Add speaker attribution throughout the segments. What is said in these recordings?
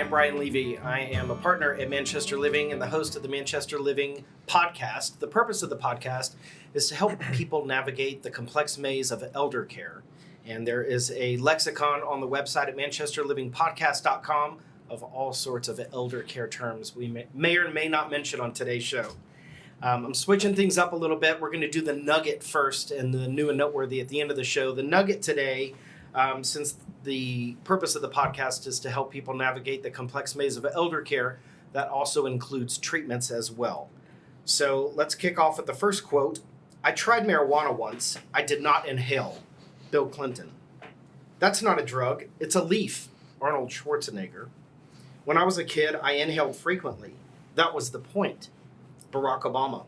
Speaker 1: I'm Brian Levy. I am a partner at Manchester Living and the host of the Manchester Living podcast. The purpose of the podcast is to help people navigate the complex maze of elder care. And there is a lexicon on the website at manchesterlivingpodcast.com of all sorts of elder care terms we may or may not mention on today's show. I'm switching things up a little bit. We're going to do the nugget first and the new and noteworthy at the end of the show. The nugget today, since the purpose of the podcast is to help people navigate the complex maze of elder care, that also includes treatments as well. So let's kick off with the first quote. I tried marijuana once. I did not inhale. Bill Clinton. That's not a drug. It's a leaf. Arnold Schwarzenegger. When I was a kid, I inhaled frequently. That was the point. Barack Obama.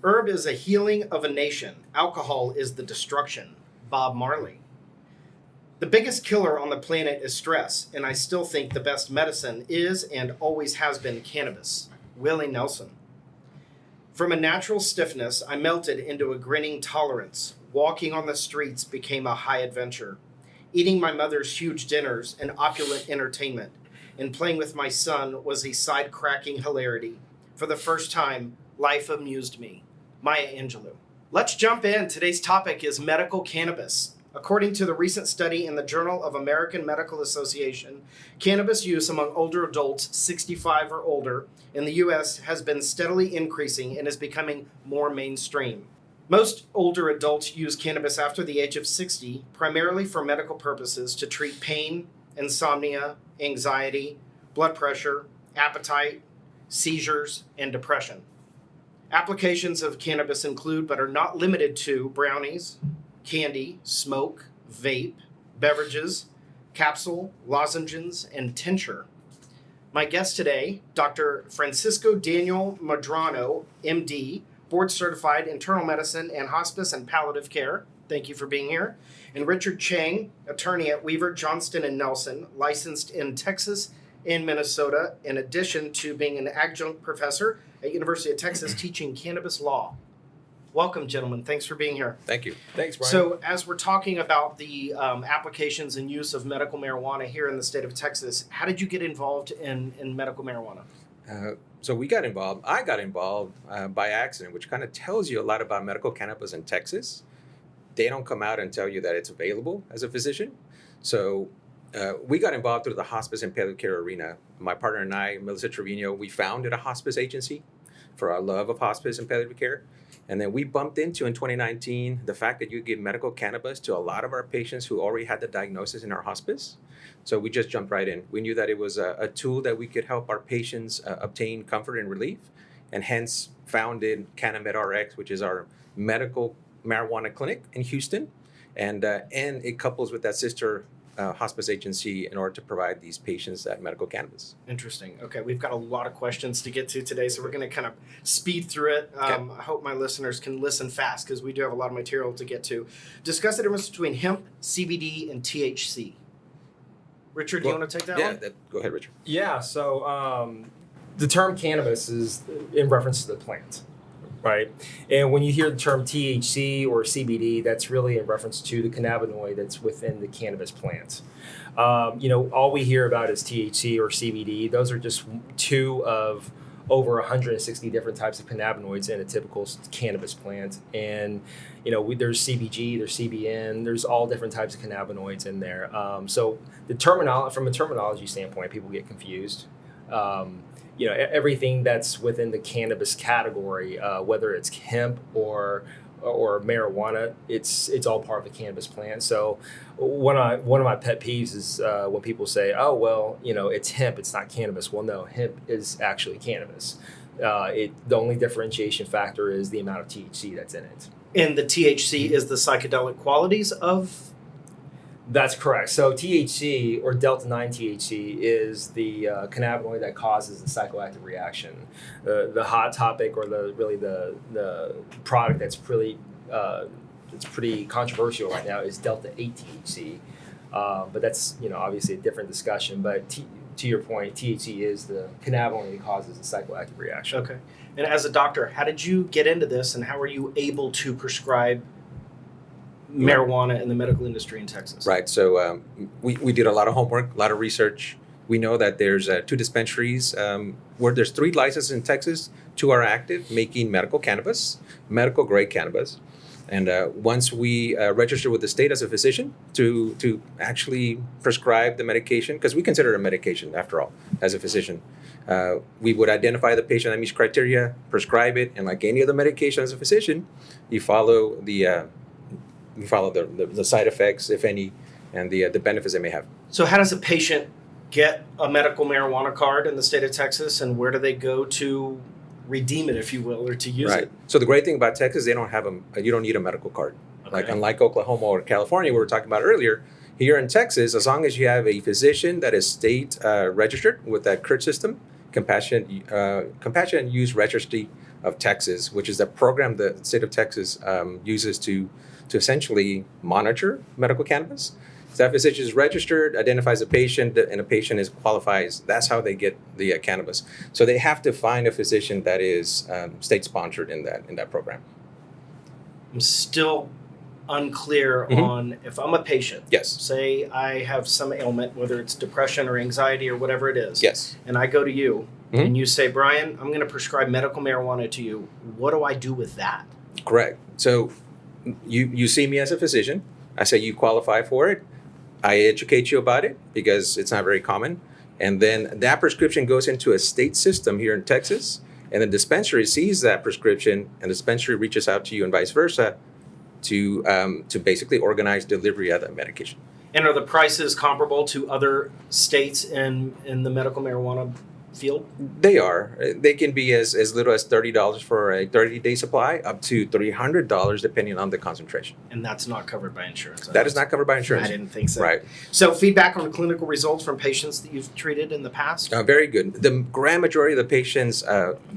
Speaker 1: Herb is a healing of a nation. Alcohol is the destruction. Bob Marley. The biggest killer on the planet is stress, and I still think the best medicine is and always has been cannabis. Willie Nelson. From a natural stiffness, I melted into a grinning tolerance. Walking on the streets became a high adventure. Eating my mother's huge dinners, an opulent entertainment, and playing with my son was a side-cracking hilarity. For the first time, life amused me. Maya Angelou. Let's jump in. Today's topic is medical cannabis. According to the recent study in the Journal of American Medical Association, cannabis use among older adults 65 or older in the U.S. has been steadily increasing and is becoming more mainstream. Most older adults use cannabis after the age of 60, primarily for medical purposes to treat pain, insomnia, anxiety, blood pressure, appetite, seizures, and depression. Applications of cannabis include, but are not limited to, brownies, candy, smoke, vape, beverages, capsule, lozenges, and tincture. My guest today, Dr. Francisco Daniel Medrano, MD, board-certified internal medicine and hospice and palliative care. Thank you for being here. And Richard Cheng, attorney at Weaver Johnston Nelson, licensed in Texas and Minnesota, in addition to being an adjunct professor at University of Texas teaching cannabis law. Welcome, gentlemen. Thanks for being here.
Speaker 2: Thank you.
Speaker 3: Thanks, Brian.
Speaker 1: So as we're talking about the applications and use of medical marijuana here in the state of Texas, how did you get involved in medical marijuana?
Speaker 2: So I got involved by accident, which kind of tells you a lot about medical cannabis in Texas. They don't come out and tell you that it's available as a physician. So we got involved through the hospice and palliative care arena. My partner and I, Melissa Trevino, we founded a hospice agency for our love of hospice and palliative care. And then we bumped into, in 2019, the fact that you give medical cannabis to a lot of our patients who already had the diagnosis in our hospice. So we just jumped right in. We knew that it was a tool that we could help our patients obtain comfort and relief, and hence founded CannaMed RX, which is our medical marijuana clinic in Houston. And it couples with that sister hospice agency in order to provide these patients that medical cannabis.
Speaker 1: Interesting. Okay, we've got a lot of questions to get to today, so we're going to kind of speed through it.
Speaker 2: Okay.
Speaker 1: I hope my listeners can listen fast because we do have a lot of material to get to. Discuss the difference between hemp, CBD, and THC. Richard, do you want to take that one?
Speaker 2: Go ahead, Richard.
Speaker 3: Yeah, so the term cannabis is in reference to the plant, right? And when you hear the term THC or CBD, that's really in reference to the cannabinoid that's within the cannabis plant. All we hear about is THC or CBD. Those are just two of over 160 different types of cannabinoids in a typical cannabis plant. And, there's CBG, there's CBN, there's all different types of cannabinoids in there. So from a terminology standpoint, people get confused. Everything that's within the cannabis category, whether it's hemp or marijuana, it's all part of the cannabis plant. So one of my pet peeves is when people say, "Oh, well, it's hemp, it's not cannabis." Well, no, hemp is actually cannabis. The only differentiation factor is the amount of THC that's in it.
Speaker 1: And the THC is the psychedelic qualities of?
Speaker 3: That's correct. So THC, or delta-9 THC, is the cannabinoid that causes the psychoactive reaction. The hot topic, or the product that's really it's pretty controversial right now, is delta-8 THC. But that's obviously a different discussion. But to your point, THC is the cannabinoid that causes the psychoactive reaction.
Speaker 1: Okay. And as a doctor, how did you get into this, and how were you able to prescribe marijuana in the medical industry in Texas?
Speaker 2: Right. So we did a lot of homework, a lot of research. We know that there's 2 dispensaries where there's 3 licenses in Texas. 2 are active, making medical cannabis, medical grade cannabis. And once we register with the state as a physician to actually prescribe the medication, because we consider it a medication after all, as a physician, we would identify the patient that meets criteria, prescribe it, and like any other medication as a physician, you follow the side effects, if any, and the benefits they may have.
Speaker 1: So how does a patient get a medical marijuana card in the state of Texas, and where do they go to redeem it, if you will, or to use
Speaker 2: Right.
Speaker 1: it?
Speaker 2: So the great thing about Texas, they don't have you don't need a medical card.
Speaker 1: Okay.
Speaker 2: Like unlike Oklahoma or California, we were talking about earlier, here in Texas, as long as you have a physician that is state registered with that CRT system, Compassionate Use Registry of Texas, which is the program the state of Texas uses to essentially monitor medical cannabis. So that physician is registered, identifies a patient, and a patient qualifies. That's how they get the cannabis. So they have to find a physician that is state sponsored in that program.
Speaker 1: I'm still unclear on if I'm a patient.
Speaker 2: Yes.
Speaker 1: Say I have some ailment, whether it's depression or anxiety or whatever it is.
Speaker 2: Yes.
Speaker 1: And I go to you
Speaker 2: Mhm.
Speaker 1: and you say, Brian, I'm going to prescribe medical marijuana to you. What do I do with that?
Speaker 2: Correct. So you see me as a physician. I say you qualify for it. I educate you about it because it's not very common. And then that prescription goes into a state system here in Texas. And the dispensary sees that prescription, and the dispensary reaches out to you and vice versa to basically organize delivery of that medication.
Speaker 1: And are the prices comparable to other states in the medical marijuana field?
Speaker 2: They are. They can be as little as $30 for a 30-day supply, up to $300 depending on the concentration.
Speaker 1: And that's not covered by insurance.
Speaker 2: That is not covered by insurance.
Speaker 1: I didn't think so.
Speaker 2: Right.
Speaker 1: So feedback on the clinical results from patients that you've treated in the past?
Speaker 2: Very good. The grand majority of the patients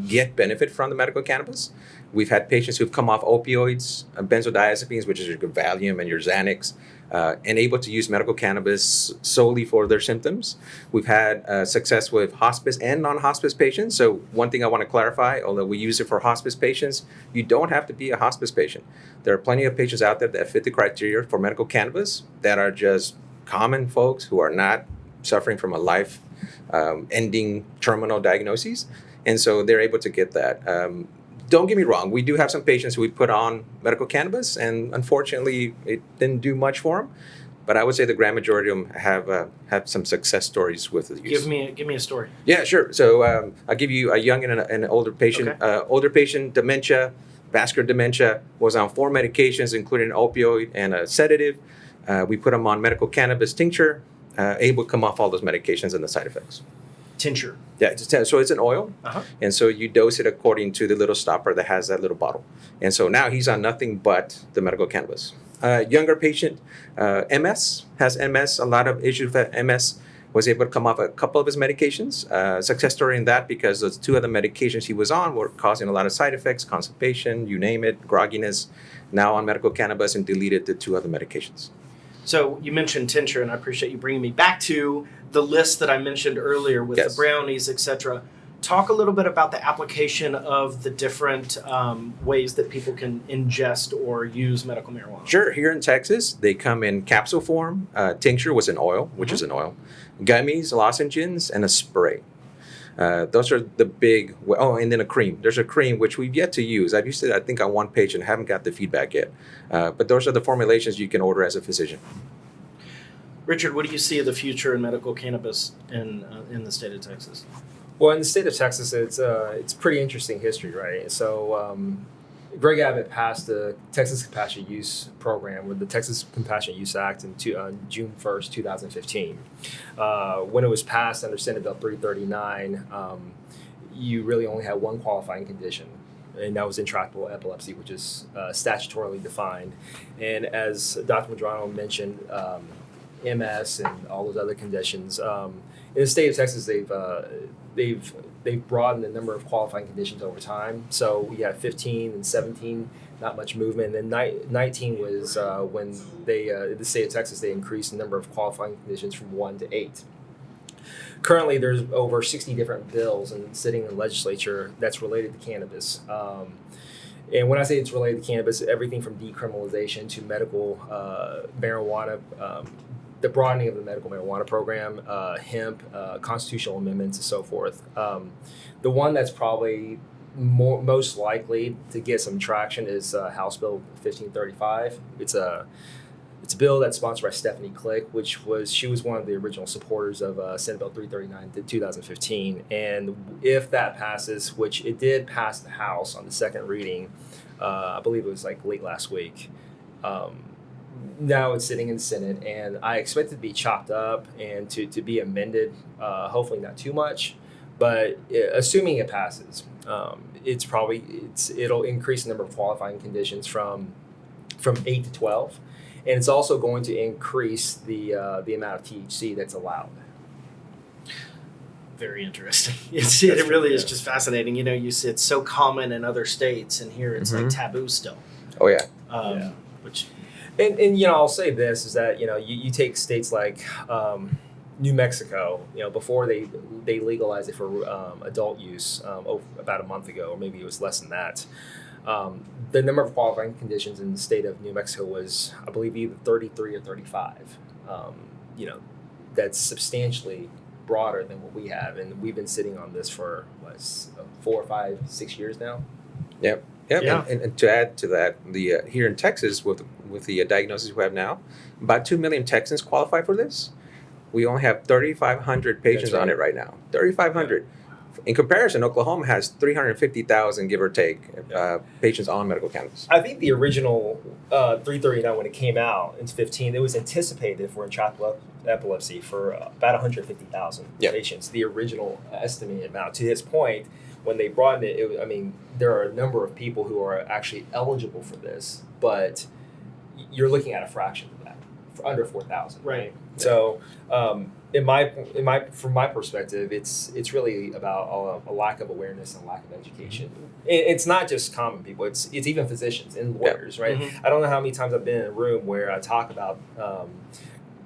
Speaker 2: get benefit from the medical cannabis. We've had patients who've come off opioids, benzodiazepines, which is your Valium and your Xanax, and able to use medical cannabis solely for their symptoms. We've had success with hospice and non-hospice patients. So one thing I want to clarify, although we use it for hospice patients, you don't have to be a hospice patient. There are plenty of patients out there that fit the criteria for medical cannabis that are just common folks who are not suffering from a life-ending terminal diagnoses. And so they're able to get that. Don't get me wrong, we do have some patients who we put on medical cannabis, and unfortunately, it didn't do much for them. But I would say the grand majority of them have some success stories with the use.
Speaker 1: Give me a story.
Speaker 2: Yeah, sure. So I'll give you a young and an older patient.
Speaker 1: Okay.
Speaker 2: Older patient, dementia, vascular dementia, was on 4 medications, including an opioid and a sedative. We put them on medical cannabis tincture, able to come off all those medications and the side effects.
Speaker 1: Tincture.
Speaker 2: Yeah, so it's an oil,
Speaker 1: Uh-huh.
Speaker 2: and so you dose it according to the little stopper that has that little bottle. And so now he's on nothing but the medical cannabis. Younger patient, MS, has MS, a lot of issues with MS, was able to come off a couple of his medications. Success story in that because those 2 other medications he was on were causing a lot of side effects, constipation, you name it, grogginess. Now on medical cannabis and deleted the 2 other medications.
Speaker 1: So you mentioned tincture, and I appreciate you bringing me back to the list that I mentioned earlier with
Speaker 2: Yes.
Speaker 1: the brownies, etc. Talk a little bit about the application of the different ways that people can ingest or use medical marijuana.
Speaker 2: Sure. Here in Texas, they come in capsule form. Tincture was an oil, which is an oil. Gummies, lozenges, and a spray. Those are the big. Oh, and then a cream. There's a cream which we've yet to use. I've used it, I think, on 1 patient. Haven't got the feedback yet. But those are the formulations you can order as a physician.
Speaker 1: Richard, what do you see of the future in medical cannabis in the state of Texas?
Speaker 3: Well, in the state of Texas, it's pretty interesting history, right? So Greg Abbott passed the Texas Compassionate Use Program with the Texas Compassionate Use Act on June 1st, 2015. When it was passed under Senate Bill 339, you really only had one qualifying condition, and that was intractable epilepsy, which is statutorily defined. And as Dr. Medrano mentioned, MS and all those other conditions. In the state of Texas, they've broadened the number of qualifying conditions over time. So we had 15 and 17, not much movement. And then 19 was when the state of Texas, they increased the number of qualifying conditions from 1 to 8. Currently, there's over 60 different bills sitting in the legislature that's related to cannabis. And when I say it's related to cannabis, everything from decriminalization to medical marijuana the broadening of the medical marijuana program, hemp, constitutional amendments, and so forth. The one that's probably most likely to get some traction is House Bill 1535. It's a bill that's sponsored by Stephanie Click, she was one of the original supporters of Senate Bill 339 in 2015. And if that passes, which it did pass the House on the second reading, I believe it was like late last week. Now it's sitting in the Senate, and I expect it to be chopped up and to be amended, hopefully not too much, but assuming it passes, it'll increase the number of qualifying conditions from 8 to 12, and it's also going to increase the amount of THC that's allowed.
Speaker 1: Very interesting. It really is just fascinating. You see it's so common in other states, and here it's like taboo still.
Speaker 2: Oh yeah.
Speaker 1: Which.
Speaker 3: And I'll say this is that you take states like New Mexico, before they legalized it for adult use about a month ago, or maybe it was less than that. The number of qualifying conditions in the state of New Mexico was, I believe, either 33 or 35. That's substantially broader than what we have, and we've been sitting on this for 4, 5, 6 years now.
Speaker 2: Yep.
Speaker 1: Yeah.
Speaker 2: And to add to that, the here in Texas with the diagnosis we have now, about 2 million Texans qualify for this. We only have 3,500 patients on it right now. 3,500. In comparison, Oklahoma has 350,000, give or take, patients on medical cannabis.
Speaker 3: I think the original 339, when it came out in 2015, it was anticipated for intractable epilepsy for about 150,000 patients. The original estimated amount. To his point, when they broadened it, there are a number of people who are actually eligible for this, but you're looking at a fraction of that, for under 4,000. Right. So, from my perspective, it's really about a lack of awareness and lack of education. It's not just common people; it's even physicians and lawyers, right? I don't know how many times I've been in a room where I talk about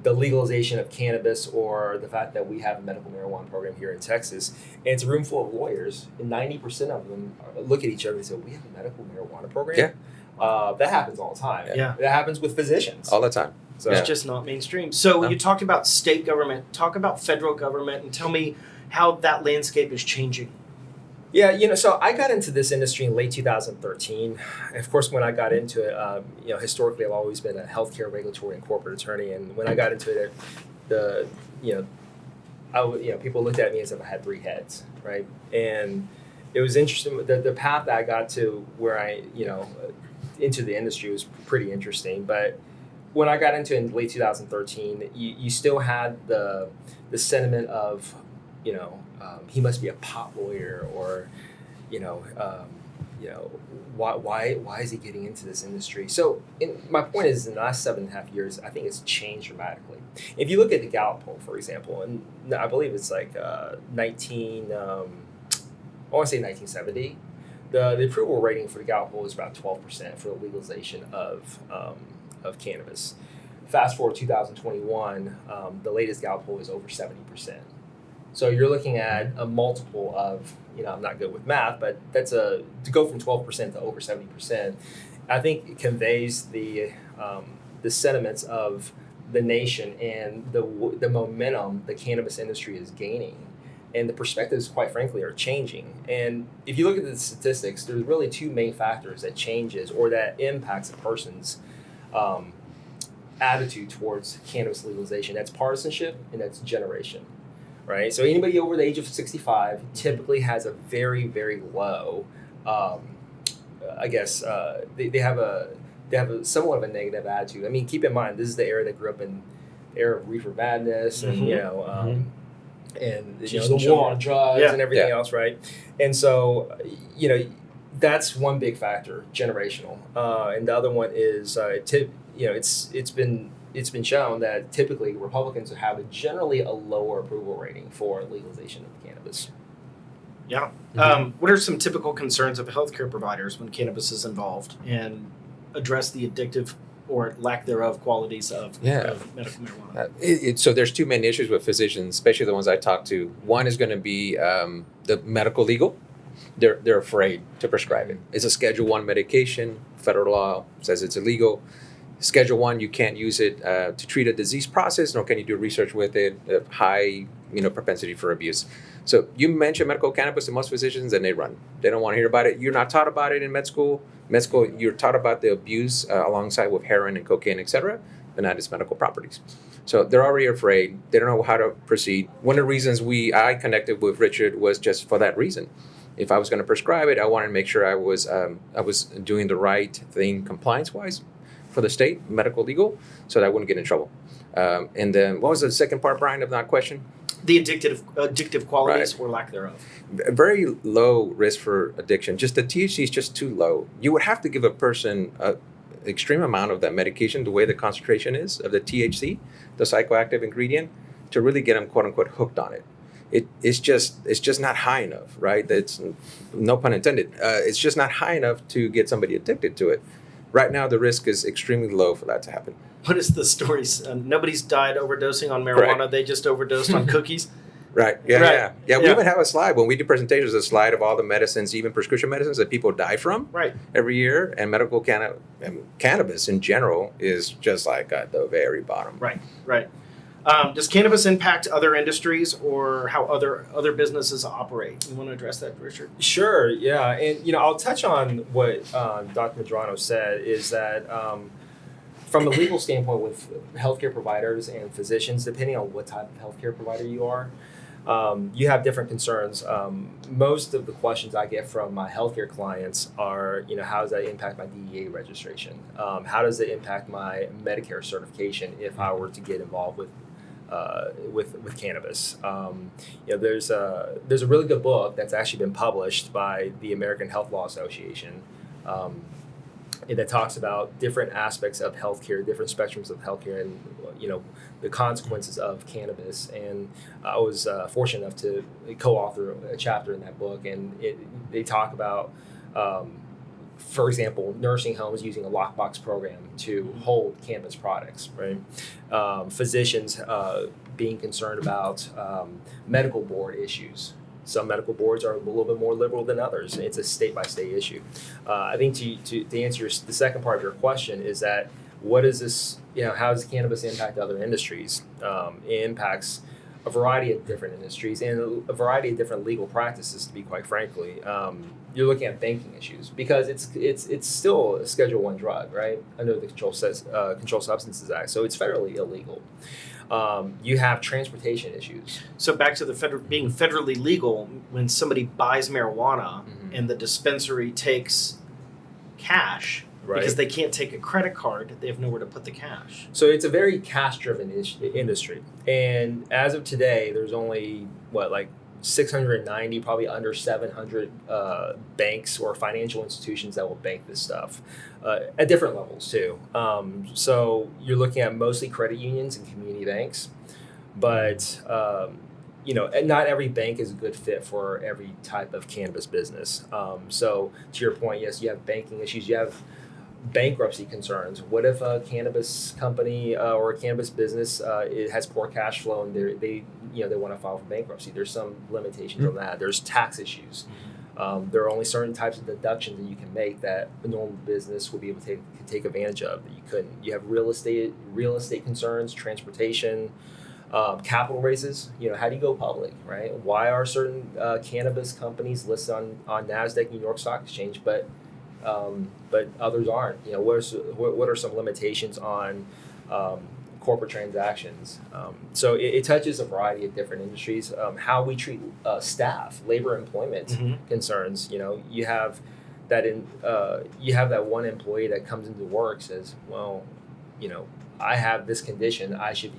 Speaker 3: the legalization of cannabis or the fact that we have a medical marijuana program here in Texas, and it's a room full of lawyers, and 90% of them look at each other and say, "We have a medical marijuana program." Yeah, that happens all the time.
Speaker 1: Yeah,
Speaker 3: that happens with physicians
Speaker 2: all the time.
Speaker 1: So it's just not mainstream. So you talked about state government, talk about federal government, and tell me how that landscape is changing.
Speaker 3: Yeah, so I got into this industry in late 2013. Of course, when I got into it, historically I've always been a healthcare regulatory and corporate attorney, and when I got into it, people looked at me as if I had 3 heads, right? And it was interesting. The path that I got to where into the industry was pretty interesting, but when I got into it in late 2013, you still had the sentiment of, he must be a pot lawyer, or, why is he getting into this industry? So my point is, in the last 7.5 years, I think it's changed dramatically. If you look at the Gallup poll, for example, and I believe it's like I want to say 1970, the approval rating for the Gallup poll is about 12% for the legalization of cannabis. Fast forward 2021, the latest Gallup poll is over 70%. So you're looking at a multiple of, I'm not good with math, but to go from 12% to over 70%, I think it conveys the sentiments of the nation and the momentum the cannabis industry is gaining. And the perspectives, quite frankly, are changing. And if you look at the statistics, there's really 2 main factors that changes or that impacts a person's attitude towards cannabis legalization. That's partisanship and that's generation, right? So anybody over the age of 65 typically has a very, very low, they have somewhat of a negative attitude. Keep in mind, this is the era that grew up in the era of reefer madness and, and the war on drugs and everything else, right? And so, that's one big factor, generational. And the other one is, it's been shown that typically Republicans have generally a lower approval rating for legalization of cannabis.
Speaker 1: Yeah. What are some typical concerns of healthcare providers when cannabis is involved, and address the addictive or lack thereof qualities of medical marijuana?
Speaker 2: So there's 2 main issues with physicians, especially the ones I talk to. One is going to be the medical legal. They're afraid to prescribe it. It's a Schedule I medication. Federal law says it's illegal. Schedule 1, you can't use it to treat a disease process, nor can you do research with it. High, propensity for abuse. So you mention medical cannabis to most physicians, and they run. They don't want to hear about it. You're not taught about it in med school. Med school, you're taught about the abuse alongside with heroin and cocaine, etc., but not its medical properties. So they're already afraid. They don't know how to proceed. One of the reasons I connected with Richard was just for that reason. If I was going to prescribe it, I wanted to make sure I was doing the right thing compliance-wise for the state, medical, legal, so that I wouldn't get in trouble. And then what was the second part, Brian, of that question?
Speaker 1: The addictive qualities
Speaker 2: Right.
Speaker 1: or lack thereof.
Speaker 2: Very low risk for addiction. Just the THC is just too low. You would have to give a person an extreme amount of that medication, the way the concentration is of the THC, the psychoactive ingredient, to really get them quote unquote hooked on it. It's just not high enough, right? That's no pun intended. It's just not high enough to get somebody addicted to it. Right now, the risk is extremely low for that to happen.
Speaker 1: What is the stories? Nobody's died overdosing on marijuana.
Speaker 2: Correct.
Speaker 1: They just overdosed on cookies.
Speaker 2: Right. Yeah.
Speaker 1: Right.
Speaker 2: Yeah. We
Speaker 1: Yeah.
Speaker 2: even have a slide when we do presentations. A slide of all the medicines, even prescription medicines that people die from
Speaker 1: Right.
Speaker 2: every year, and medical cannabis in general is just like at the very bottom.
Speaker 1: Right. Right. Does cannabis impact other industries or how other businesses operate? You want to address that, Richard?
Speaker 3: Sure, yeah. And, I'll touch on what Dr. Medrano said is that from a legal standpoint with healthcare providers and physicians, depending on what type of healthcare provider you are, you have different concerns. Most of the questions I get from my healthcare clients are, how does that impact my DEA registration? How does it impact my Medicare certification if I were to get involved with cannabis? There's a really good book that's actually been published by the American Health Law Association that talks about different aspects of healthcare, different spectrums of healthcare, and the consequences of cannabis. And I was fortunate enough to co-author a chapter in that book, and they talk about, for example, nursing homes using a lockbox program to hold cannabis products, right? Physicians being concerned about medical board issues. Some medical boards are a little bit more liberal than others. It's a state-by-state issue. I think to answer the second part of your question is that what is this, how does cannabis impact other industries? It impacts a variety of different industries and a variety of different legal practices, to be quite frankly. You're looking at banking issues because it's still a Schedule I drug, right? Under the Controlled Substances Act, so it's federally illegal. You have transportation issues.
Speaker 1: So back to the being federally legal, when somebody buys marijuana and the dispensary takes cash,
Speaker 3: Right.
Speaker 1: because they can't take a credit card, they have nowhere to put the cash.
Speaker 3: So it's a very cash-driven industry, and as of today, there's only 690, probably under 700 banks or financial institutions that will bank this stuff at different levels too. So you're looking at mostly credit unions and community banks, but and not every bank is a good fit for every type of cannabis business. So to your point, yes, you have banking issues. You have bankruptcy concerns. What if a cannabis company or a cannabis business it has poor cash flow and they want to file for bankruptcy? There's some limitations on that. There's tax issues. There are only certain types of deductions that you can make that a normal business will be able to take advantage of that you couldn't. You have real estate concerns, transportation, capital raises. How do you go public, right? Why are certain cannabis companies listed on NASDAQ, New York Stock Exchange, but others aren't? What are some limitations on corporate transactions? So it touches a variety of different industries. How we treat staff, labor employment concerns. You have that one employee that comes into work says, well, I have this condition. I should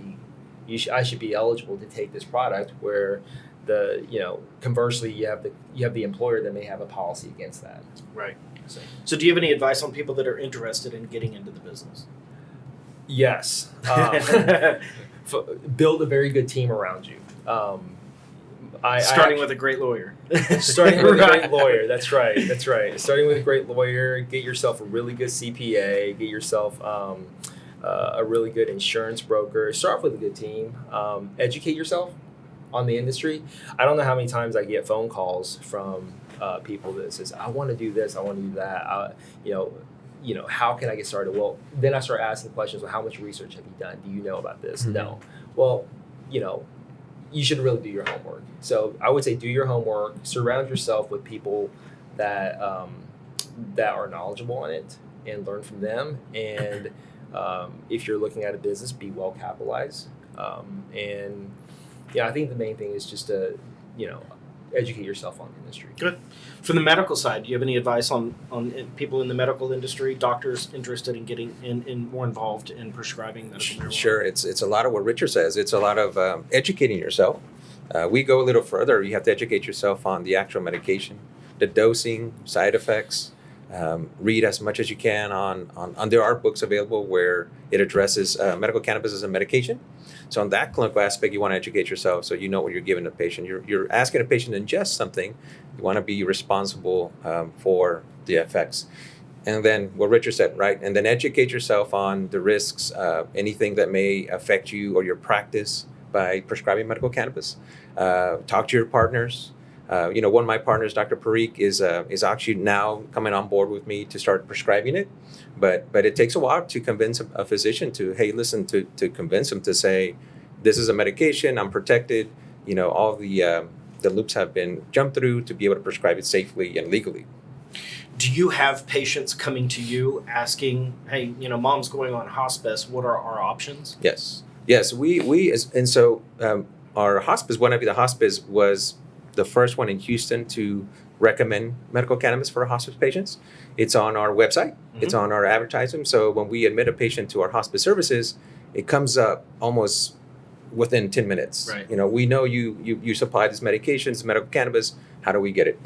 Speaker 3: be eligible to take this product. Where conversely, you have the employer that may have a policy against that.
Speaker 1: Right. So do you have any advice on people that are interested in getting into the business?
Speaker 3: Yes. Build a very good team around you.
Speaker 1: Starting with a great lawyer.
Speaker 3: Starting with a great lawyer. That's right. Starting with a great lawyer. Get yourself a really good CPA. Get yourself a really good insurance broker. Start off with a good team. Educate yourself on the industry. I don't know how many times I get phone calls from people that says, I want to do this, I want to do that. how can I get started? Well, then I start asking questions. Well, how much research have you done? Do you know about this?
Speaker 2: Mm-hmm.
Speaker 3: No. Well, you should really do your homework. So I would say do your homework. Surround yourself with people that that are knowledgeable on it, and learn from them. And if you're looking at a business, be well capitalized. And I think the main thing is just to educate yourself on the industry.
Speaker 1: Good. From the medical side, do you have any advice on people in the medical industry, doctors interested in getting in more involved in prescribing medical marijuana?
Speaker 2: Sure. It's a lot of what Richard says. It's a lot of educating yourself. We go a little further. You have to educate yourself on the actual medication, the dosing, side effects. Read as much as you can on there are books available where it addresses medical cannabis as a medication. So on that clinical aspect, you want to educate yourself so you know what you're giving the patient. You're asking a patient to ingest something. You want to be responsible for the effects. And then what Richard said, right? And then educate yourself on the risks, anything that may affect you or your practice by prescribing medical cannabis. Talk to your partners. One of my partners, Dr. Parikh, is actually now coming on board with me to start prescribing it. But it takes a while to convince a physician to convince him to say, this is a medication, I'm protected. All the loops have been jumped through to be able to prescribe it safely and legally.
Speaker 1: Do you have patients coming to you asking, hey, mom's going on hospice, what are our options?
Speaker 2: Yes. Our hospice, the hospice was the first one in Houston to recommend medical cannabis for hospice patients. It's on our website. Mm-hmm. It's on our advertisement. So when we admit a patient to our hospice services, it comes up almost within 10 minutes.
Speaker 1: Right.
Speaker 2: We know you supply this medication, this medical cannabis. How do we get it?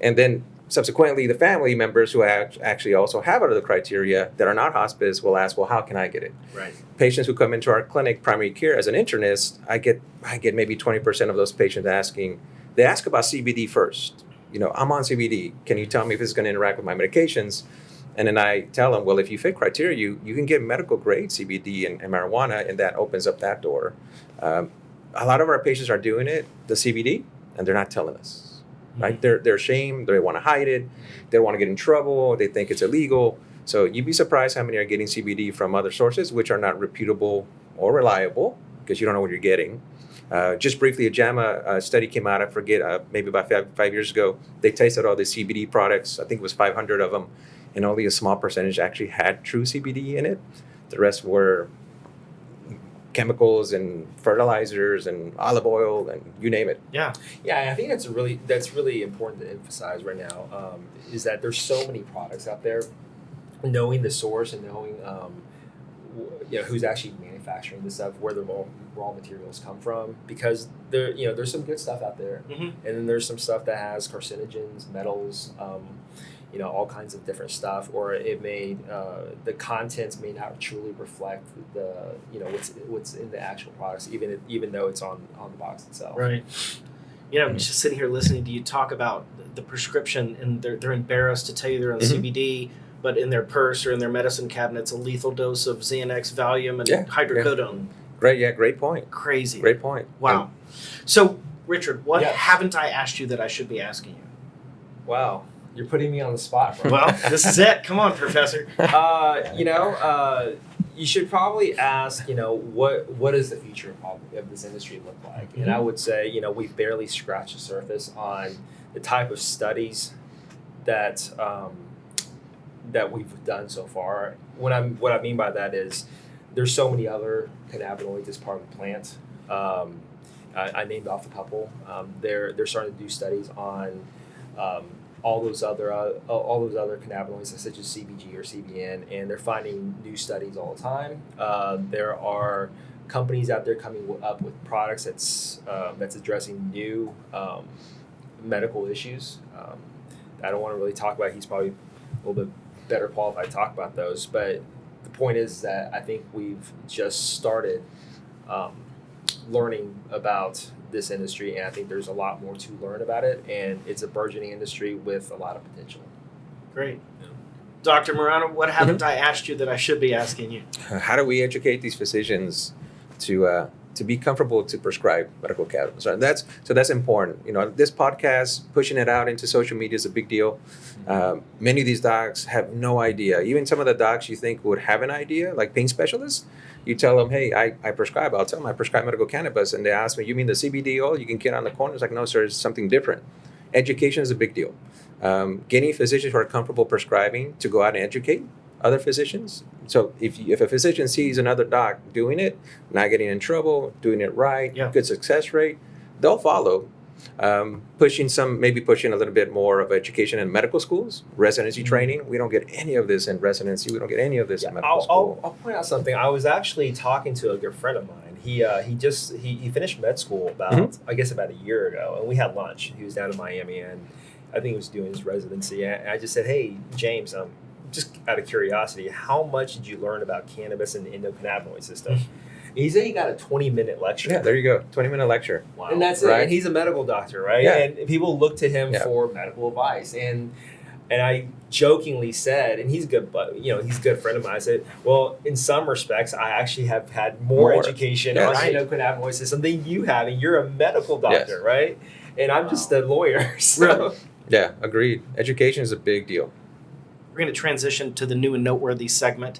Speaker 2: And then subsequently, the family members who actually also have other criteria that are not hospice will ask, well, how can I get it?
Speaker 1: Right.
Speaker 2: Patients who come into our clinic, primary care, as an internist, I get maybe 20% of those patients asking. They ask about CBD first. I'm on CBD. Can you tell me if it's going to interact with my medications? And then I tell them, well, if you fit criteria, you can get medical grade CBD and marijuana, and that opens up that door. A lot of our patients are doing it, the CBD, and they're not telling us. Right? They're ashamed. They want to hide it. They don't want to get in trouble. They think it's illegal. So you'd be surprised how many are getting CBD from other sources, which are not reputable or reliable, because you don't know what you're getting. Just briefly, a JAMA study came out, I forget, maybe about 5 years ago. They tested all the CBD products. I think it was 500 of them, and only a small percentage actually had true CBD in it. The rest were chemicals and fertilizers and olive oil and you name it.
Speaker 1: Yeah.
Speaker 3: Yeah, I think that's really important to emphasize right now, is that there's so many products out there. Knowing the source and knowing who's actually manufacturing this stuff, where the raw materials come from, because there's some good stuff out there,
Speaker 1: mm-hmm.
Speaker 3: and then there's some stuff that has carcinogens, metals, all kinds of different stuff, or it may the contents may not truly reflect the what's in the actual products, even though it's on the box itself.
Speaker 1: Right. Just sitting here listening to you talk about the prescription, and they're embarrassed to tell you they're on
Speaker 2: mm-hmm.
Speaker 1: CBD. But in their purse or in their medicine cabinet's a lethal dose of Xanax, Valium, and hydrocodone.
Speaker 2: Yeah. Great point.
Speaker 1: Crazy.
Speaker 2: Great point.
Speaker 1: Wow. So, Richard, what
Speaker 3: Yes.
Speaker 1: haven't I asked you that I should be asking you?
Speaker 3: Wow, you're putting me on the spot, bro.
Speaker 1: Well, this is it. Come on, Professor.
Speaker 3: You should probably ask, what does the future of this industry look like?
Speaker 1: Mm-hmm.
Speaker 3: And I would say, we've barely scratched the surface on the type of studies that we've done so far. What I mean by that is there's so many other cannabinoids as part of the plant. I named off a couple. They're starting to do studies on all those other cannabinoids such as CBG or CBN, and they're finding new studies all the time. There are companies out there coming up with products that's addressing new medical issues. I don't want to really talk about. He's probably a little bit better qualified to talk about those, but the point is that I think we've just started learning about this industry, and I think there's a lot more to learn about it, and it's a burgeoning industry with a lot of potential.
Speaker 1: Great. Dr. Medrano, what haven't I asked you that I should be asking you?
Speaker 2: How do we educate these physicians to to be comfortable to prescribe medical cannabis. And that's important. You know, this podcast, pushing it out into social media is a big deal. Many of these docs have no idea. Even some of the docs you think would have an idea, like pain specialists, you tell them, hey, I prescribe. I'll tell them I prescribe medical cannabis. And they ask me, you mean the CBD oil you can get on the corner? It's like, no, sir, it's something different. Education is a big deal. Getting physicians who are comfortable prescribing to go out and educate other physicians. So if a physician sees another doc doing it, not getting in trouble, doing it right, good success rate, they'll follow. Pushing a little bit more of education in medical schools, residency training. We don't get any of this in residency. We don't get any of this in medical school.
Speaker 3: I'll point out something. I was actually talking to a good friend of mine. He finished med school about a year ago, and we had lunch. He was down in Miami, and I think he was doing his residency. And I just said, hey, James, just out of curiosity, how much did you learn about cannabis and the endocannabinoid system? He said he got a 20-minute lecture.
Speaker 2: Yeah, there you go. 20-minute lecture.
Speaker 3: Wow. And that's
Speaker 2: right?
Speaker 3: it. And he's a medical doctor, right?
Speaker 2: Yeah.
Speaker 3: And people look to him for medical advice. And I jokingly said, and he's a good friend of mine. I said, well, in some respects, I actually have had more education on the endocannabinoid system than you have, and you're a medical doctor, right? And I'm just a lawyer. So.
Speaker 1: Really?
Speaker 2: Yeah, agreed. Education is a big deal.
Speaker 1: We're going to transition to the new and noteworthy segment.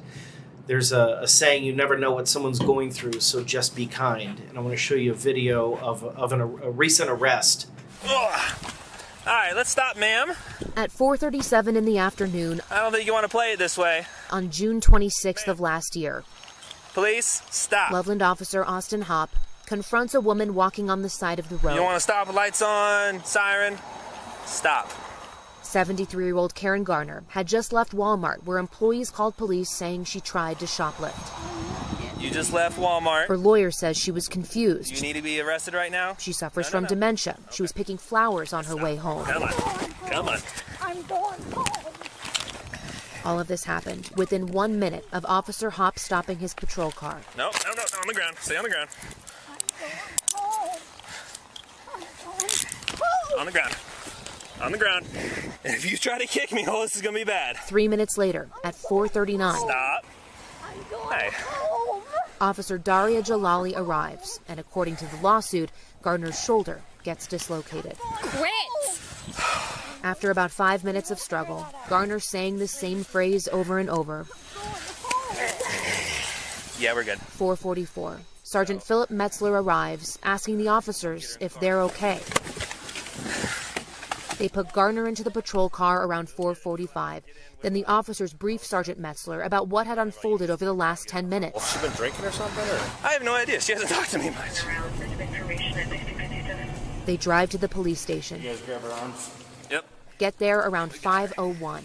Speaker 1: There's a saying, you never know what someone's going through, so just be kind. And I want to show you a video of a recent arrest.
Speaker 4: Ugh. All right, let's stop, ma'am.
Speaker 5: At 4:37 in the afternoon,
Speaker 4: I don't think you want to play it this way.
Speaker 5: on June 26th of last year,
Speaker 4: Police, stop.
Speaker 5: Loveland officer Austin Hopp confronts a woman walking on the side of the road.
Speaker 4: You don't want to stop with lights on, siren? Stop.
Speaker 5: 73-year-old Karen Garner had just left Walmart, where employees called police saying she tried to shoplift.
Speaker 4: You just left Walmart.
Speaker 5: Her lawyer says she was confused.
Speaker 4: You need to be arrested right now?
Speaker 5: She suffers from dementia. She was picking flowers on her way home.
Speaker 4: Come on. Come on.
Speaker 6: I'm going home.
Speaker 5: All of this happened within 1 minute of Officer Hopp stopping his patrol car.
Speaker 4: No, on the ground. Stay on the ground. On the ground. On the ground. And if you try to kick me, oh, this is going to be bad.
Speaker 5: 3 minutes later, at 4:39,
Speaker 4: Stop. Hey.
Speaker 5: Officer Daria Jalali arrives, and according to the lawsuit, Gardner's shoulder gets dislocated.
Speaker 6: Quit!
Speaker 5: After about 5 minutes of struggle, Garner saying the same phrase over and over.
Speaker 4: Yeah, we're good.
Speaker 5: 4:44. Sergeant Philip Metzler arrives, asking the officers if they're okay. They put Garner into the patrol car around 4:45. Then the officers brief Sergeant Metzler about what had unfolded over the last 10 minutes.
Speaker 4: She been drinking or something? Or? I have no idea. She hasn't talked to me much.
Speaker 5: They drive to the police station.
Speaker 4: You guys grab her arms. Yep.
Speaker 5: Get there around 5:01.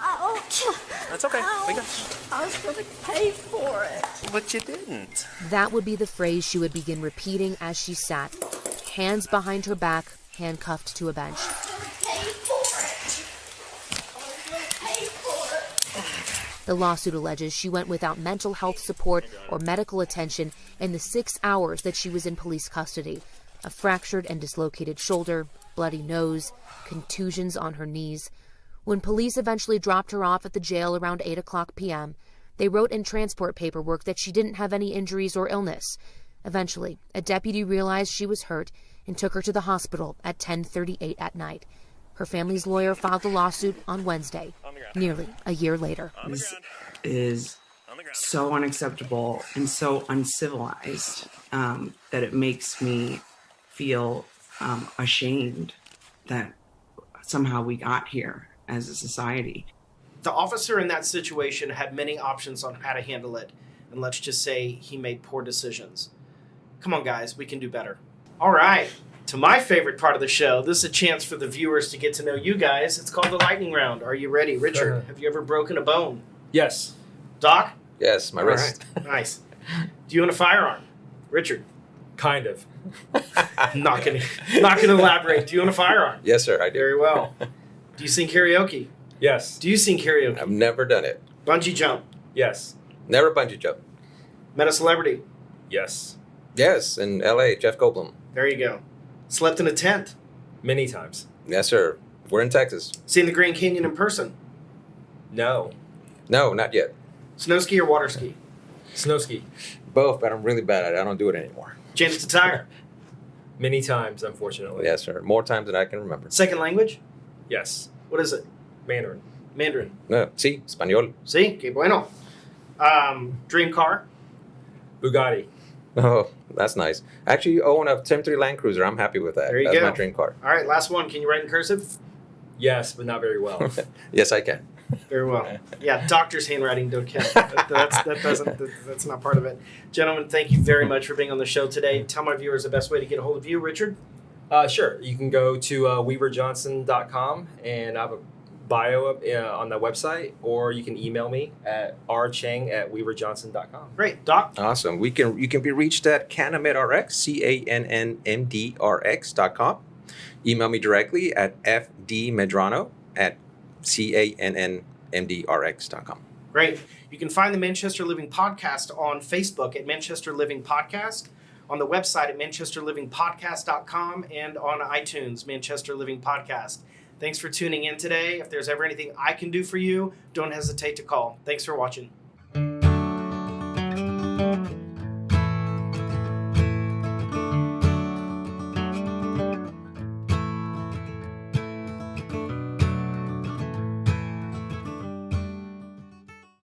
Speaker 6: Ouch!
Speaker 4: That's okay. We got
Speaker 6: I was going to pay for it.
Speaker 4: But you didn't.
Speaker 5: That would be the phrase she would begin repeating as she sat, hands behind her back, handcuffed to a bench.
Speaker 6: Pay for it. I was going to pay for it.
Speaker 5: The lawsuit alleges she went without mental health support or medical attention in the 6 hours that she was in police custody. A fractured and dislocated shoulder, bloody nose, contusions on her knees. When police eventually dropped her off at the jail around 8:00 p.m., they wrote in transport paperwork that she didn't have any injuries or illness. Eventually, a deputy realized she was hurt and took her to the hospital at 10:38 at night. Her family's lawyer filed a lawsuit on Wednesday, nearly a year later.
Speaker 7: This is so unacceptable and so uncivilized that it makes me feel ashamed that somehow we got here as a society.
Speaker 1: The officer in that situation had many options on how to handle it, and let's just say he made poor decisions. Come on, guys, we can do better. All right, to my favorite part of the show, this is a chance for the viewers to get to know you guys. It's called the lightning round. Are you ready? Richard, have you ever broken a bone?
Speaker 3: Yes.
Speaker 1: Doc?
Speaker 2: Yes, my wrist.
Speaker 1: Right. Nice. Do you own a firearm? Richard?
Speaker 3: Kind of.
Speaker 1: Not gonna elaborate. Do you own a firearm?
Speaker 2: Yes, sir, I do.
Speaker 1: Very well. Do you sing karaoke?
Speaker 3: Yes.
Speaker 1: Do you sing karaoke?
Speaker 2: I've never done it.
Speaker 1: Bungee jump?
Speaker 3: Yes.
Speaker 2: Never bungee jump.
Speaker 1: Met a celebrity?
Speaker 3: Yes.
Speaker 2: Yes, in L.A., Jeff Goldblum.
Speaker 1: There you go. Slept in a tent?
Speaker 3: Many times.
Speaker 2: Yes, sir. We're in Texas.
Speaker 1: Seen the Grand Canyon in person?
Speaker 3: No.
Speaker 2: No, not yet.
Speaker 1: Snow ski or water ski?
Speaker 3: Snow ski.
Speaker 2: Both, but I'm really bad at it. I don't do it anymore.
Speaker 1: Change the tire.
Speaker 3: Many times, unfortunately.
Speaker 2: Yes, sir. More times than I can remember.
Speaker 1: Second language?
Speaker 3: Yes.
Speaker 1: What is it?
Speaker 3: Mandarin.
Speaker 1: Mandarin.
Speaker 2: No, sí, español.
Speaker 1: Sí, que bueno. Dream car?
Speaker 3: Bugatti.
Speaker 2: Oh, that's nice. Actually, own a 10-3 Land Cruiser. I'm happy with that.
Speaker 1: There you
Speaker 2: That's
Speaker 1: go.
Speaker 2: my dream car.
Speaker 1: All right, last one. Can you write in cursive?
Speaker 3: Yes, but not very well.
Speaker 2: Yes, I can.
Speaker 1: Very well. Yeah, doctor's handwriting don't count. That's not part of it. Gentlemen, thank you very much for being on the show today. Tell my viewers the best way to get a hold of you, Richard.
Speaker 3: Sure. You can go to weaverjohnston.com and I have a bio up on the website, or you can email me at rcheng@weaverjohnston.com.
Speaker 1: Great. Doc?
Speaker 2: Awesome. You can be reached at CannaMed RX, CANNMDRX.com. Email me directly at fdmedrano@CANNMDRX.com.
Speaker 1: Great. You can find the Manchester Living Podcast on Facebook at Manchester Living Podcast, on the website at manchesterlivingpodcast.com, and on iTunes, Manchester Living Podcast. Thanks for tuning in today. If there's ever anything I can do for you, don't hesitate to call. Thanks for watching.